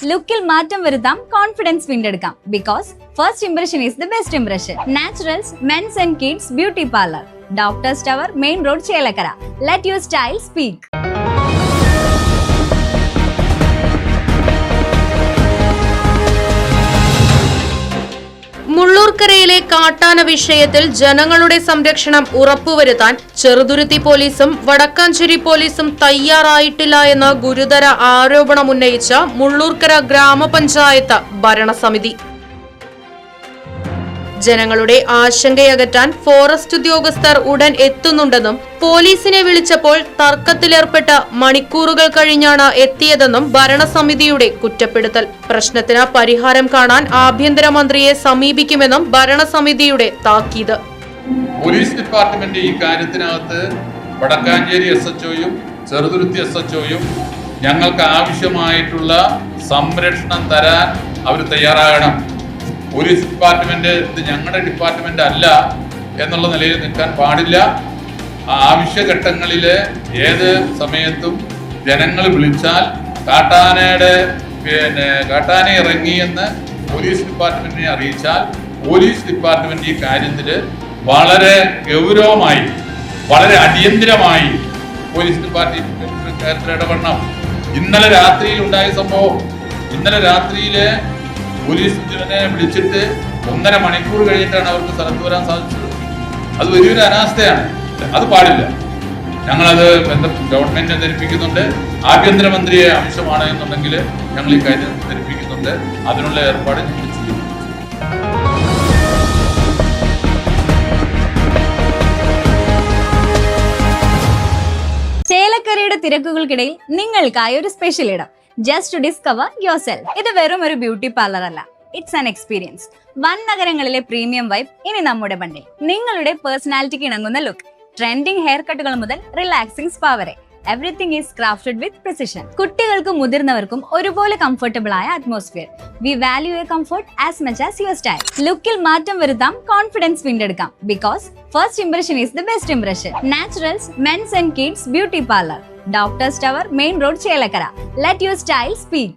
ലുക്കിൽ മാറ്റം വരുത്താം, കോൺഫിഡൻസ് വീണ്ടെടുക്കാം. Because first impression is the best impression. Naturals men's and kids beauty parlour, doctors tower, main road, Chelakkara. Let your style speak. മുള്ളൂർക്കരയിലെ കാട്ടാന വിഷയത്തിൽ ജനങ്ങളുടെ സംരക്ഷണം ഉറപ്പുവരുത്താൻ ചെറുതുരുത്തി പോലീസും വടക്കാഞ്ചേരി പോലീസും തയ്യാറായിട്ടില്ല എന്ന് ഗുരുതര ആരോപണമുന്നയിച്ച മുള്ളൂർക്കര ഗ്രാമപഞ്ചായത്ത് ഭരണസമിതി. ജനങ്ങളുടെ ആശങ്കയകറ്റാൻ ഫോറസ്റ്റ് ഉദ്യോഗസ്ഥർ ഉടൻ എത്തുന്നുണ്ടെന്നും പോലീസിനെ വിളിച്ചപ്പോൾ തർക്കത്തിലേർപ്പെട്ട മണിക്കൂറുകൾ കഴിഞ്ഞാണ് എത്തിയതെന്നും ഭരണസമിതിയുടെ കുറ്റപ്പെടുത്തൽ. പ്രശ്നത്തിന് പരിഹാരം കാണാൻ ആഭ്യന്തരമന്ത്രിയെ സമീപിക്കുമെന്നും ഭരണസമിതിയുടെ താക്കീത്. പോലീസ് ഡിപ്പാർട്ട്മെന്റ് ഈ കാര്യത്തിനകത്ത് വടക്കാഞ്ചേരി SHOയും ചെറുതുരുത്തി SHOയും ഞങ്ങൾക്ക് ആവശ്യമായിട്ടുള്ള സംരക്ഷണം തരാൻ അവർ തയ്യാറാകണം. പോലീസ് ഡിപ്പാർട്ട്മെന്റ് ഇത് ഞങ്ങളുടെ ഡിപ്പാർട്ട്മെന്റ് അല്ല എന്നുള്ള നിലയിൽ നിൽക്കാൻ പാടില്ല. ആവശ്യഘട്ടങ്ങളിൽ ഏത് സമയത്തും ജനങ്ങൾ വിളിച്ചാൽ കാട്ടാന ഇറങ്ങിയെന്ന് പോലീസ് ഡിപ്പാർട്ട്മെന്റിനെ അറിയിച്ചാൽ പോലീസ് ഡിപ്പാർട്ട്മെന്റ് ഈ കാര്യത്തിൽ വളരെ ഗൗരവമായി, വളരെ അടിയന്തിരമായി പോലീസ് ഡിപ്പാർട്ട്മെന്റ് കാര്യത്തിൽ ഇടപെടണം. ഇന്നലെ രാത്രിയിൽ ഉണ്ടായ സംഭവം, ഇന്നലെ രാത്രിയില് പോലീസ് വിളിച്ചിട്ട് 1.5 മണിക്കൂർ കഴിഞ്ഞിട്ടാണ് അവർക്ക് സ്ഥലത്ത് വരാൻ സാധിച്ചത്. അത് വലിയൊരു അനാസ്ഥയാണ്. അത് പാടില്ല. ഞങ്ങളത് ഗവൺമെന്റിനെ ധരിപ്പിക്കുന്നുണ്ട്. ആഭ്യന്തരമന്ത്രിയെ ആവശ്യമാണ് എന്നുണ്ടെങ്കിൽ ഞങ്ങൾ ഈ കാര്യം ധരിപ്പിക്കുന്നുണ്ട്. അതിനുള്ള ഏർപ്പാട് ഞങ്ങൾ ചെയ്യും. ചേലക്കരയുടെ തിരക്കുകൾക്കിടയിൽ നിങ്ങൾക്കായി ഒരു സ്പെഷ്യൽ ഇടം, just to discover yourself. ഇത് വെറും ഒരു ബ്യൂട്ടി പാർലർ അല്ല, ഇറ്റ്സ് ആൻ എക്സ്പീരിയൻസ്. വൻ നഗരങ്ങളിലെ പ്രീമിയം വൈബ് ഇനി നമ്മുടെ ബണ്ടിൽ. നിങ്ങളുടെ പേഴ്സണാലിറ്റിക്ക് ഇണങ്ങുന്ന ലുക്ക്, ട്രെൻഡിംഗ് ഹെയർ കട്ടുകൾ മുതൽ റിലാക്സിംഗ് സ്പാ വരെ, everything is crafted with precision. കുട്ടികൾക്കും മുതിർന്നവർക്കും ഒരുപോലെ കംഫർട്ടബിൾ ആയ atmosphere. We value your comfort as much as your style. ലുക്കിൽ മാറ്റം വരുത്താം, കോൺഫിഡൻസ് വീണ്ടെടുക്കാം. Because first impression is the best impression. Naturals men's and kids beauty parlour, doctors tower, main road, Chelakkara. Let your style speak.